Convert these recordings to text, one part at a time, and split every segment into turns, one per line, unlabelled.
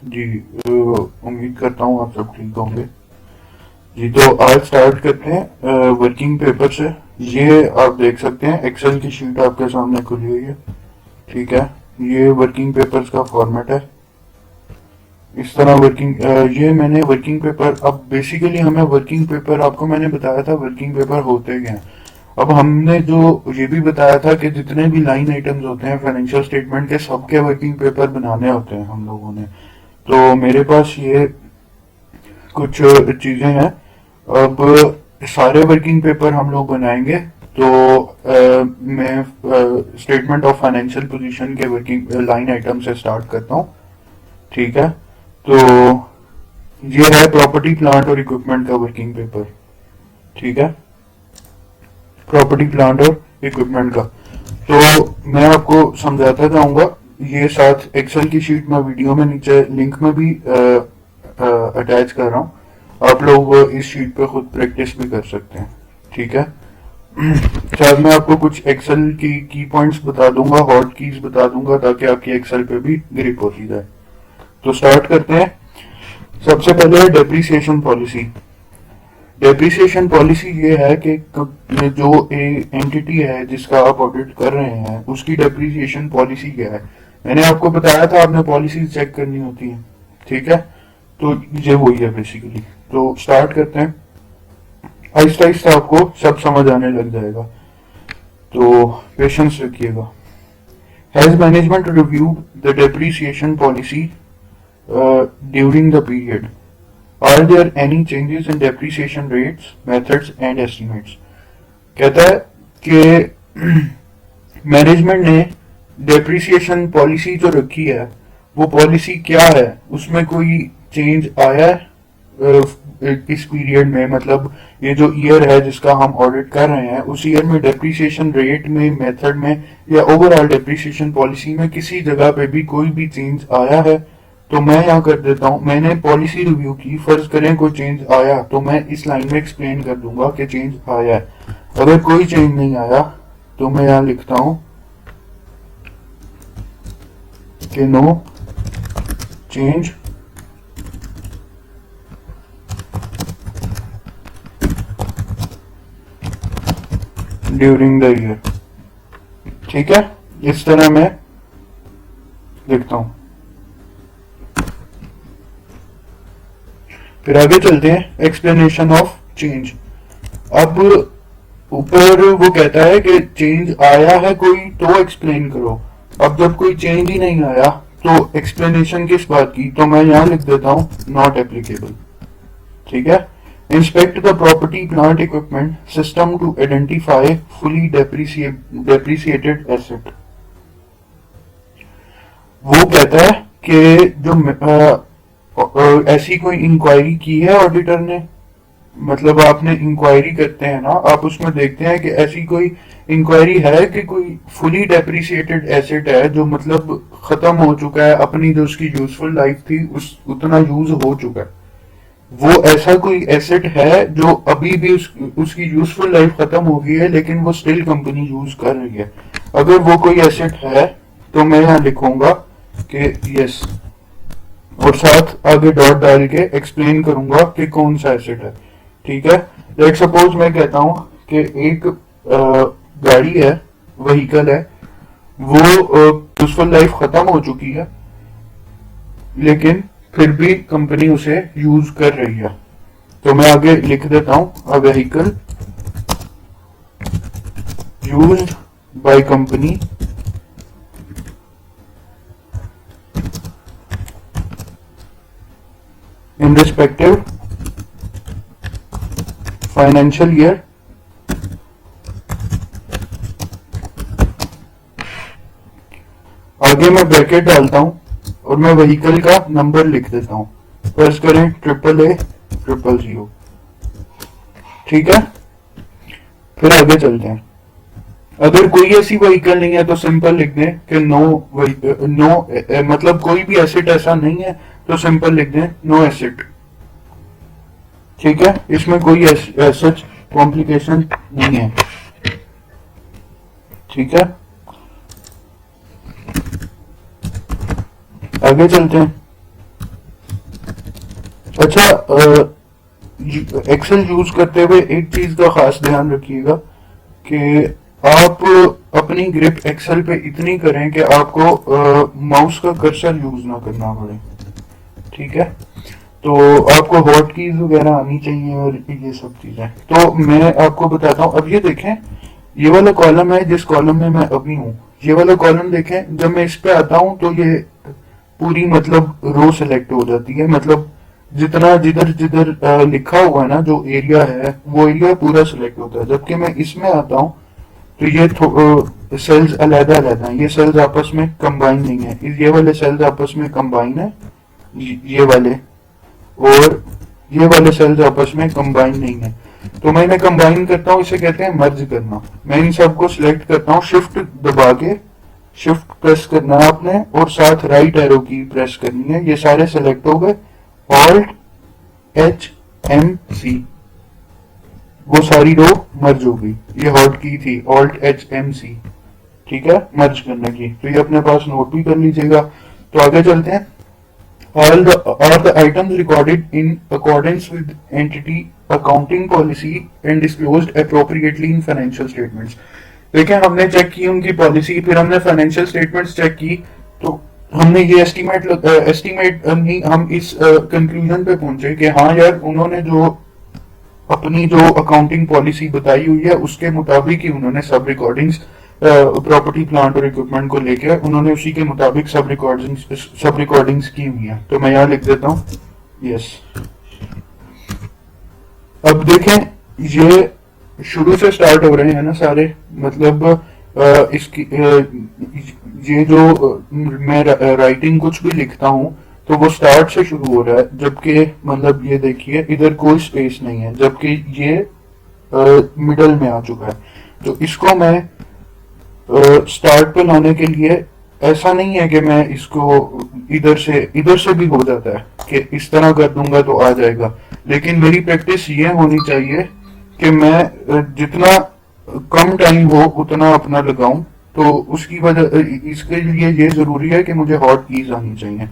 जी उम्मीद करता हूँ आप सब ठीक होंगे। जी तो आज स्टार्ट करते हैं वर्किंग पेपर से। ये आप देख सकते हैं एक्सेल की शीट आपके सामने खुली हुई है। ठीक है, ये वर्किंग पेपर्स का फॉर्मेट है। इस तरह ये मैंने वर्किंग पेपर, अब बेसिकली हमें वर्किंग पेपर, आपको मैंने बताया था वर्किंग पेपर होते क्या हैं। अब हमने जो ये भी बताया था कि जितने भी लाइन आइटम्स होते हैं फाइनेंशियल स्टेटमेंट के, सबके वर्किंग पेपर बनाने होते हैं हम लोगों ने। तो मेरे पास ये कुछ चीजें हैं। अब सारे वर्किंग पेपर हम लोग बनाएंगे। तो मैं स्टेटमेंट ऑफ फाइनेंशियल पोजीशन के वर्किंग लाइन आइटम से स्टार्ट करता हूँ। ठीक है, तो ये है प्रॉपर्टी प्लांट और इक्विपमेंट का वर्किंग पेपर। ठीक है, प्रॉपर्टी प्लांट और इक्विपमेंट का तो मैं आपको समझाता जाऊंगा। ये साथ एक्सेल की शीट में वीडियो में नीचे लिंक में भी अटैच कर रहा हूँ। आप लोग इस शीट पे खुद प्रैक्टिस भी कर सकते हैं। ठीक है, शायद मैं आपको कुछ एक्सेल की पॉइंट्स बता दूंगा, हॉट कीज बता दूंगा, ताकि आपकी एक्सेल पे भी ग्रिप होती जाए। तो स्टार्ट करते हैं। सबसे पहले डेप्रिसिएशन पॉलिसी। डेप्रिसिएशन पॉलिसी ये है कि जो एंटिटी है जिसका आप ऑडिट कर रहे हैं उसकी डेप्रिसिएशन पॉलिसी क्या है। मैंने आपको बताया था आपने पॉलिसी चेक करनी होती है। ठीक है, तो ये वही है बेसिकली। तो स्टार्ट करते हैं। आहिस्ता आहिस्ता आपको सब समझ आने लग जाएगा, तो पेशेंस रखिएगा। Has management reviewed the depreciation policy during the period? Are there any changes in depreciation rates, methods and estimates? कहता है कि मैनेजमेंट ने डेप्रिसिएशन पॉलिसी जो रखी है वो पॉलिसी क्या है, उसमें कोई चेंज आया है इस पीरियड में। मतलब ये जो ईयर है जिसका हम ऑडिट कर रहे हैं, उस ईयर में डेप्रिसिएशन रेट में, मेथड में या ओवरऑल डेप्रिसिएशन पॉलिसी में किसी जगह पे भी कोई भी चेंज आया है। तो मैं यहाँ कर देता हूँ, मैंने पॉलिसी रिव्यू की, फर्ज करें कोई चेंज आया तो मैं इस लाइन में एक्सप्लेन कर दूंगा कि चेंज आया है। अगर कोई चेंज नहीं आया तो मैं यहाँ लिखता हूँ कि no change during the year. ठीक है, इस तरह मैं लिखता हूँ। फिर आगे चलते हैं, एक्सप्लेनेशन ऑफ चेंज। अब ऊपर वो कहता है कि चेंज आया है कोई तो एक्सप्लेन करो। अब जब कोई चेंज ही नहीं आया तो एक्सप्लेनेशन किस बात की, तो मैं यहां लिख देता हूं नॉट एप्लीकेबल। ठीक है, inspect the property plant equipment system to identify fully depreciated asset. वो कहता है कि जो ऐसी कोई इंक्वायरी की है ऑडिटर ने, मतलब आपने इंक्वायरी करते हैं ना, आप उसमें देखते हैं कि ऐसी कोई इंक्वायरी है कि कोई फुली डेप्रिसिएटेड एसेट है जो मतलब खत्म हो चुका है, अपनी जो उसकी यूजफुल लाइफ थी उस उतना यूज हो चुका है। वो ऐसा कोई एसेट है जो अभी भी उसकी यूजफुल लाइफ खत्म हो गई है लेकिन वो स्टिल कंपनी यूज कर रही है। अगर वो कोई एसेट है तो मैं यहाँ लिखूंगा कि यस, और साथ आगे डॉट डाल के एक्सप्लेन करूंगा कि कौन सा एसेट है। ठीक है, लेट सपोज मैं कहता हूं कि एक गाड़ी है, व्हीकल है, वो यूजफुल लाइफ खत्म हो चुकी है लेकिन फिर भी कंपनी उसे यूज कर रही है। तो मैं आगे लिख देता हूं, a vehicle used by company in respective financial year आगे मैं ब्रैकेट डालता हूं और मैं व्हीकल का नंबर लिख देता हूं। प्रेस करें AAA000। ठीक है, फिर आगे चलते हैं। अगर कोई ऐसी व्हीकल नहीं है तो सिंपल लिख दें कि नो मतलब कोई भी एसेट ऐसा नहीं है तो सिंपल लिख दें नो एसेट। ठीक है, इसमें कोई सच कॉम्प्लिकेशन नहीं है। ठीक है, आगे चलते हैं। अच्छा, एक्सेल यूज करते हुए एक चीज का खास ध्यान रखिएगा कि आप अपनी ग्रिप एक्सेल पे इतनी करें कि आपको माउस का कर्सर यूज ना करना पड़े, ठीक है। तो आपको हॉट कीज वगैरह आनी चाहिए और ये सब चीजें। तो मैं आपको बताता हूँ। अब ये देखें, ये वाला कॉलम है जिस कॉलम में मैं अभी हूँ, ये वाला कॉलम देखें, जब मैं इस पे आता हूँ तो ये पूरी मतलब रो सिलेक्ट हो जाती है। मतलब जितना जिधर जिधर लिखा हुआ है ना, जो एरिया है वो एरिया पूरा सिलेक्ट होता है। जबकि मैं इसमें आता हूँ तो ये सेल्स अलग अलग हैं, ये सेल्स आपस में कंबाइन नहीं है। ये वाले सेल्स आपस में कंबाइन है, ये वाले, और ये वाले सेल्स आपस में कंबाइन नहीं है। तो मैं इन्हें कंबाइन करता हूँ, इसे कहते हैं मर्ज करना। मैं इन सबको सिलेक्ट करता हूँ, शिफ्ट दबा के, शिफ्ट प्रेस करना है आपने और साथ राइट एरो की प्रेस करनी है। ये सारे सिलेक्ट हो गए, ऑल्ट एच एम सी, वो सारी रो मर्ज हो गई। ये हॉट की थी, ऑल्ट एच एम सी, ठीक है, मर्ज करने की। तो ये अपने पास नोट भी कर लीजिएगा। तो आगे चलते हैं। All the items recorded in accordance with entity accounting policy and disclosed appropriately in financial statements। देखिए, हमने चेक की उनकी पॉलिसी, फिर हमने फाइनेंशियल स्टेटमेंट्स चेक की, तो हमने ये एस्टीमेट नहीं, हम इस कंक्लूजन पे पहुंचे कि हाँ यार, उन्होंने जो अपनी जो अकाउंटिंग पॉलिसी बताई हुई है उसके मुताबिक ही उन्होंने सब रिकॉर्डिंग्स, प्रॉपर्टी प्लांट और इक्विपमेंट को लेकर उन्होंने उसी के मुताबिक सब रिकॉर्डिंग्स की हुई है। तो मैं यहाँ लिख देता हूँ यस। अब देखें, ये शुरू से स्टार्ट हो रहे हैं ना सारे, मतलब इसकी ये जो मैं राइटिंग कुछ भी लिखता हूँ तो वो स्टार्ट से शुरू हो रहा है। जबकि मतलब ये देखिए, इधर कोई स्पेस नहीं है, जबकि ये मिडल में आ चुका है। तो इसको मैं स्टार्ट पे लाने के लिए, ऐसा नहीं है कि मैं इसको इधर से भी हो जाता है कि इस तरह कर दूंगा तो आ जाएगा, लेकिन मेरी प्रैक्टिस ये होनी चाहिए कि मैं जितना कम टाइम हो उतना अपना लगाऊं। तो उसकी वजह, इसके लिए ये जरूरी है कि मुझे हॉट कीज आनी चाहिए।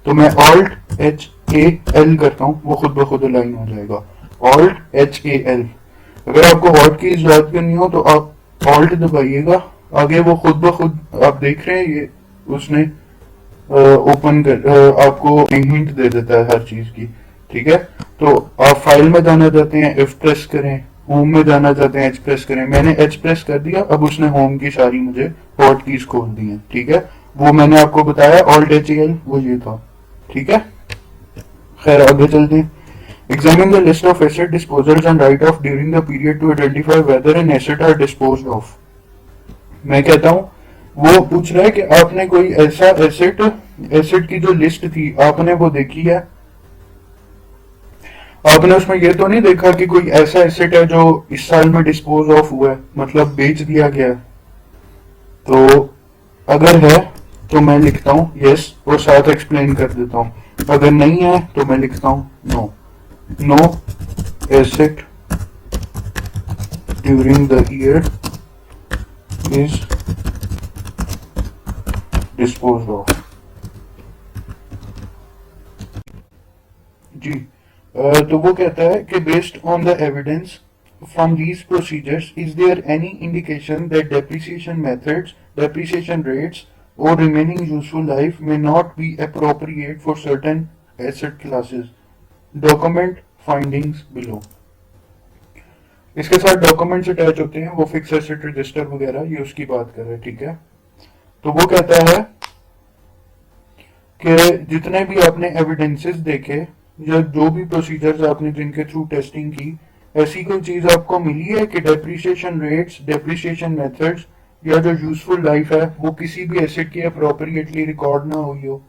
तो मैं ऑल्ट एच ए एल करता हूँ, वो खुद ब खुद लाइन हो जाएगा, ऑल्ट एच ए एल। अगर आपको हॉट कीज याद करनी हो तो आप ऑल्ट दबाइएगा, आगे वो खुद ब खुद आप देख रहे हैं ये उसने ओपन कर आपको हिंट दे देता है हर चीज की, ठीक है। तो आप फाइल में जाना चाहते हैं एफ प्रेस करें, होम में जाना चाहते हैं एच प्रेस करें। मैंने एच प्रेस कर दिया, अब उसने होम की सारी मुझे हॉट कीज खोल दी है, ठीक है। वो मैंने आपको बताया ऑल्ट एच एल, वो ये था, ठीक है। खैर आगे चलते हैं। Examine the list of asset disposals and write-off during the period to identify whether an asset are disposed of। मैं कहता हूं, वो पूछ रहा है कि आपने कोई ऐसा एसेट की जो लिस्ट थी आपने वो देखी है, आपने उसमें ये तो नहीं देखा कि कोई ऐसा एसेट है जो इस साल में डिस्पोज ऑफ हुआ है, मतलब बेच दिया गया। तो अगर है तो मैं लिखता हूँ यस और साथ एक्सप्लेन कर देता हूँ। अगर नहीं है तो मैं लिखता हूँ no asset during the year is disposed of। जी, तो वो कहता है कि based on the evidence from these procedures is there any indication that depreciation methods, depreciation rates or remaining useful life may not be appropriate for certain asset classes? Document findings below। इसके साथ documents attach होते हैं, वो fix asset register वगैरह, ये उसकी बात कर रहे हैं, ठीक है। तो वो कहता है कि जितने भी आपने एविडेंसेस देखे या जो भी प्रोसीजर्स आपने जिनके थ्रू टेस्टिंग की, ऐसी कोई चीज आपको मिली है कि डेप्रिसिएशन रेट्स, डेप्रिसिएशन मेथड्स या जो यूजफुल लाइफ है वो किसी भी एसेट की अप्रोप्रिएटली रिकॉर्ड ना हुई हो?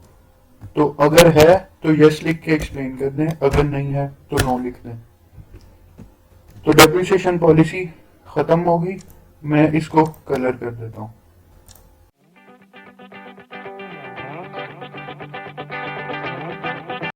तो अगर है तो यस लिख के एक्सप्लेन कर दें, अगर नहीं है तो नो लिख दें। तो डेप्रिसिएशन पॉलिसी खत्म होगी, मैं इसको कलर कर देता हूँ।